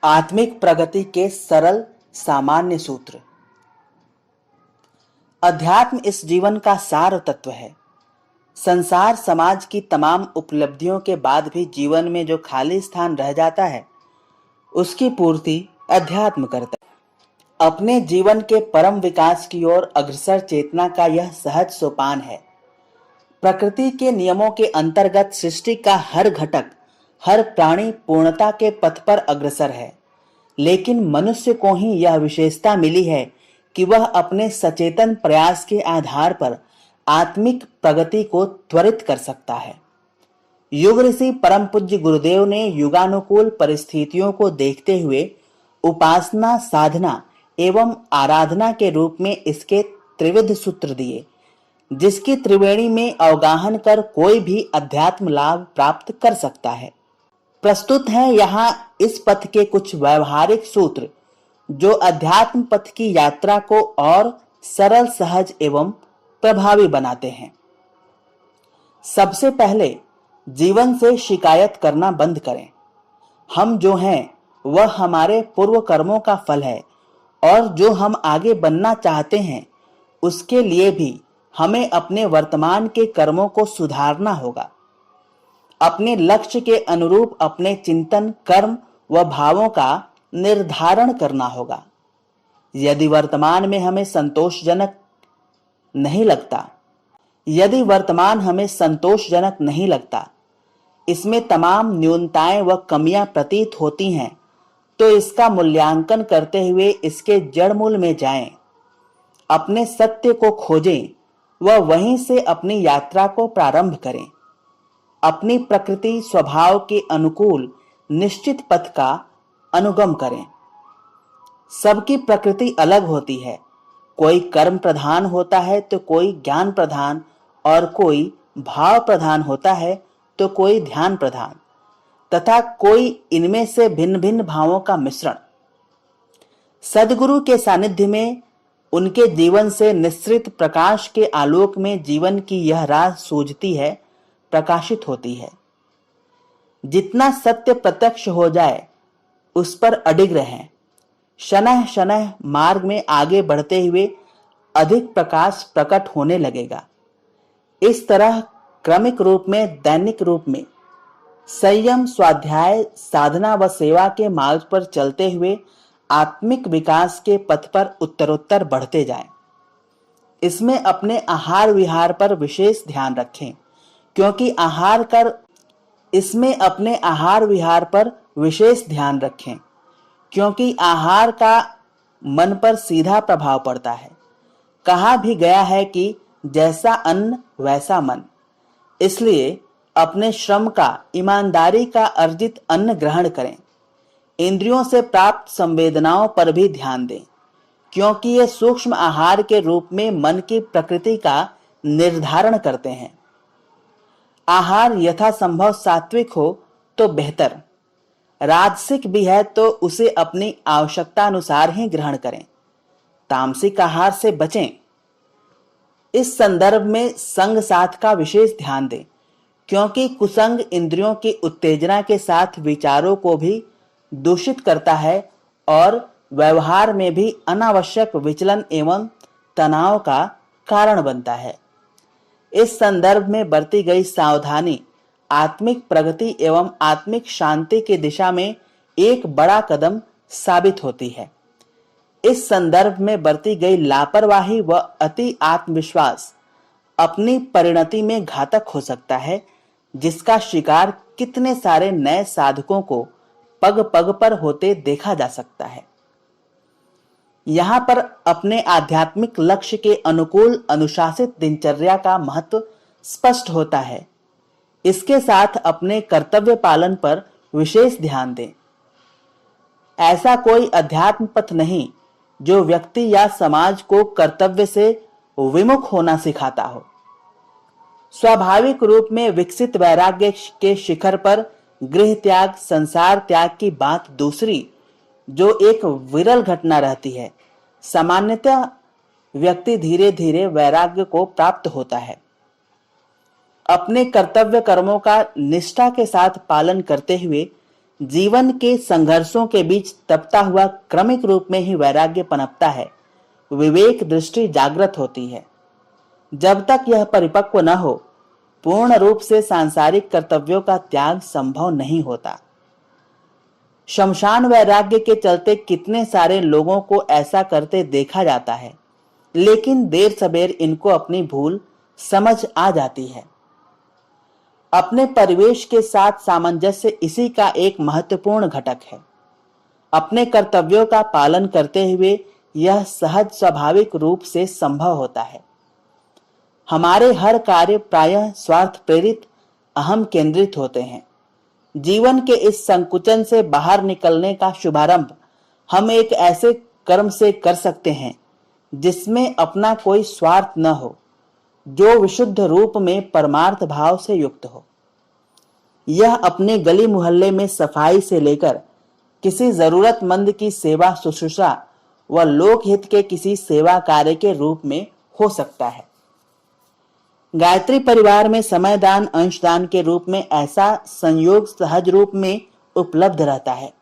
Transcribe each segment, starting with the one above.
आत्मिक प्रगति के सरल सामान्य सूत्र। अध्यात्म इस जीवन का सार तत्व है। संसार समाज की तमाम उपलब्धियों के बाद भी जीवन में जो खाली स्थान रह जाता है, उसकी पूर्ति अध्यात्म करता है। अपने जीवन के परम विकास की ओर अग्रसर चेतना का यह सहज सोपान है। प्रकृति के नियमों के अंतर्गत सृष्टि का हर घटक, हर प्राणी पूर्णता के पथ पर अग्रसर है, लेकिन मनुष्य को ही यह विशेषता मिली है कि वह अपने सचेतन प्रयास के आधार पर आत्मिक प्रगति को त्वरित कर सकता है। युग ऋषि परम पूज्य गुरुदेव ने युगानुकूल परिस्थितियों को देखते हुए उपासना, साधना एवं आराधना के रूप में इसके त्रिविध सूत्र दिए, जिसकी त्रिवेणी में अवगाहन कर कोई भी अध्यात्म लाभ प्राप्त कर सकता है। प्रस्तुत हैं यहाँ इस पथ के कुछ व्यवहारिक सूत्र जो अध्यात्म पथ की यात्रा को और सरल, सहज एवं प्रभावी बनाते हैं। सबसे पहले जीवन से शिकायत करना बंद करें। हम जो हैं वह हमारे पूर्व कर्मों का फल है और जो हम आगे बनना चाहते हैं उसके लिए भी हमें अपने वर्तमान के कर्मों को सुधारना होगा। अपने लक्ष्य के अनुरूप अपने चिंतन, कर्म व भावों का निर्धारण करना होगा। यदि वर्तमान हमें संतोषजनक नहीं लगता, इसमें तमाम न्यूनताएं व कमियां प्रतीत होती हैं, तो इसका मूल्यांकन करते हुए इसके जड़ मूल में जाएं, अपने सत्य को खोजें व वहीं से अपनी यात्रा को प्रारंभ करें। अपनी प्रकृति स्वभाव के अनुकूल निश्चित पथ का अनुगम करें। सबकी प्रकृति अलग होती है। कोई कर्म प्रधान होता है तो कोई ज्ञान प्रधान, और कोई भाव प्रधान होता है तो कोई ध्यान प्रधान, तथा कोई इनमें से भिन्न भिन्न भावों का मिश्रण। सद्गुरु के सानिध्य में उनके जीवन से निस्सृत प्रकाश के आलोक में जीवन की यह राह सूझती है, प्रकाशित होती है। जितना सत्य प्रत्यक्ष हो जाए उस पर अडिग रहें। शनः शनः मार्ग में आगे बढ़ते हुए अधिक प्रकाश प्रकट होने लगेगा। इस तरह क्रमिक रूप में, दैनिक रूप में संयम, स्वाध्याय, साधना व सेवा के मार्ग पर चलते हुए आत्मिक विकास के पथ पर उत्तरोत्तर बढ़ते जाएं। इसमें अपने आहार विहार पर विशेष ध्यान रखें, क्योंकि आहार का मन पर सीधा प्रभाव पड़ता है। कहा भी गया है कि जैसा अन्न वैसा मन। इसलिए अपने श्रम का, ईमानदारी का अर्जित अन्न ग्रहण करें। इंद्रियों से प्राप्त संवेदनाओं पर भी ध्यान दें, क्योंकि ये सूक्ष्म आहार के रूप में मन की प्रकृति का निर्धारण करते हैं। आहार यथासंभव सात्विक हो तो बेहतर। राजसिक भी है तो उसे अपनी आवश्यकता अनुसार ही ग्रहण करें। तामसिक आहार से बचें। इस संदर्भ में संग साथ का विशेष ध्यान दें, क्योंकि कुसंग इंद्रियों की उत्तेजना के साथ विचारों को भी दूषित करता है और व्यवहार में भी अनावश्यक विचलन एवं तनाव का कारण बनता है। इस संदर्भ में बरती गई सावधानी आत्मिक प्रगति एवं आत्मिक शांति की दिशा में एक बड़ा कदम साबित होती है। इस संदर्भ में बरती गई लापरवाही व अति आत्मविश्वास अपनी परिणति में घातक हो सकता है, जिसका शिकार कितने सारे नए साधकों को पग पग पर होते देखा जा सकता है। यहाँ पर अपने आध्यात्मिक लक्ष्य के अनुकूल अनुशासित दिनचर्या का महत्व स्पष्ट होता है। इसके साथ अपने कर्तव्य पालन पर विशेष ध्यान दें। ऐसा कोई अध्यात्म पथ नहीं जो व्यक्ति या समाज को कर्तव्य से विमुख होना सिखाता हो। स्वाभाविक रूप में विकसित वैराग्य के शिखर पर गृह त्याग, संसार त्याग की बात दूसरी, जो एक विरल घटना रहती है। सामान्यतः व्यक्ति धीरे धीरे वैराग्य को प्राप्त होता है। अपने कर्तव्य कर्मों का निष्ठा के साथ पालन करते हुए जीवन के संघर्षों के बीच तपता हुआ क्रमिक रूप में ही वैराग्य पनपता है, विवेक दृष्टि जागृत होती है। जब तक यह परिपक्व न हो, पूर्ण रूप से सांसारिक कर्तव्यों का त्याग संभव नहीं होता। शमशान वैराग्य के चलते कितने सारे लोगों को ऐसा करते देखा जाता है, लेकिन देर सबेर इनको अपनी भूल समझ आ जाती है। अपने परिवेश के साथ सामंजस्य इसी का एक महत्वपूर्ण घटक है। अपने कर्तव्यों का पालन करते हुए यह सहज स्वाभाविक रूप से संभव होता है। हमारे हर कार्य प्रायः स्वार्थ प्रेरित, अहम केंद्रित होते हैं। जीवन के इस संकुचन से बाहर निकलने का शुभारंभ हम एक ऐसे कर्म से कर सकते हैं जिसमें अपना कोई स्वार्थ न हो, जो विशुद्ध रूप में परमार्थ भाव से युक्त हो। यह अपने गली मोहल्ले में सफाई से लेकर किसी जरूरतमंद की सेवा शुश्रूषा व लोकहित के किसी सेवा कार्य के रूप में हो सकता है। गायत्री परिवार में समय दान अंशदान के रूप में ऐसा संयोग सहज रूप में उपलब्ध रहता है।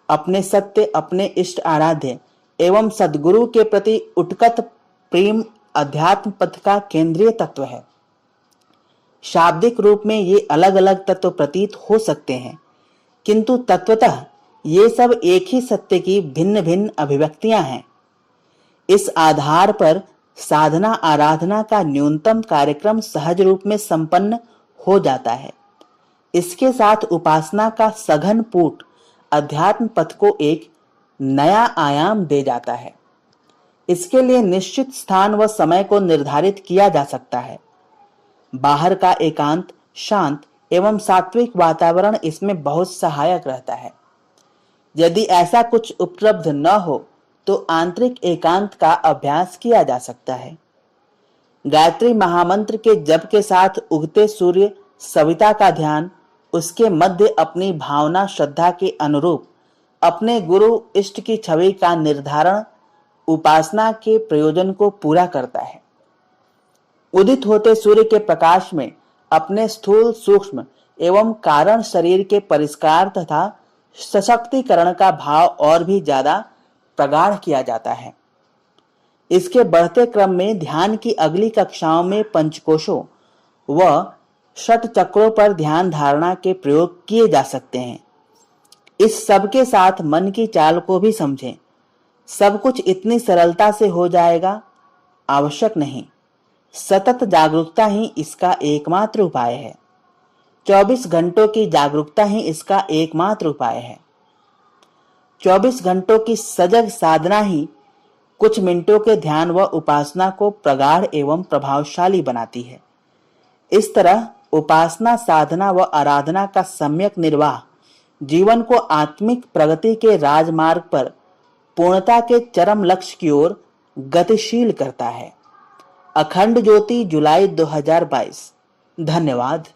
अपने सत्य, अपने इष्ट आराध्य एवं सद्गुरु के प्रति उत्कट प्रेम अध्यात्म पथ का केंद्रीय तत्व है। शाब्दिक रूप में ये अलग अलग तत्व प्रतीत हो सकते हैं, किंतु तत्वतः ये सब एक ही सत्य की भिन्न भिन्न अभिव्यक्तियां हैं। इस आधार पर साधना आराधना का न्यूनतम कार्यक्रम सहज रूप में संपन्न हो जाता है। इसके साथ उपासना का सघन पूट अध्यात्म पथ को एक नया आयाम दे जाता है। इसके लिए निश्चित स्थान व समय को निर्धारित किया जा सकता है। बाहर का एकांत, शांत एवं सात्विक वातावरण इसमें बहुत सहायक रहता है। यदि ऐसा कुछ उपलब्ध न हो तो आंतरिक एकांत का अभ्यास किया जा सकता है। गायत्री महामंत्र के जप के साथ उगते सूर्य सविता का ध्यान, उसके मध्य अपनी भावना श्रद्धा के अनुरूप अपने गुरु इष्ट की छवि का निर्धारण उपासना के प्रयोजन को पूरा करता है। उदित होते सूर्य के प्रकाश में अपने स्थूल सूक्ष्म एवं कारण शरीर के परिष्कार तथा सशक्तिकरण का भाव और भी ज्यादा प्रगाढ़ किया जाता है। इसके बढ़ते क्रम में ध्यान की अगली कक्षाओं में पंचकोशों व षट चक्रों पर ध्यान धारणा के प्रयोग किए जा सकते हैं। इस सब के साथ मन की चाल को भी समझें। सब कुछ इतनी सरलता से हो जाएगा, आवश्यक नहीं। सतत जागरूकता ही इसका एकमात्र उपाय है। 24 घंटों की जागरूकता ही इसका एकमात्र उपाय है। 24 घंटों की सजग साधना ही कुछ मिनटों के ध्यान व उपासना को प्रगाढ़ एवं प्रभावशाली बनाती है। इस तरह उपासना साधना व आराधना का सम्यक निर्वाह जीवन को आत्मिक प्रगति के राजमार्ग पर पूर्णता के चरम लक्ष्य की ओर गतिशील करता है। अखंड ज्योति, जुलाई 2022। धन्यवाद।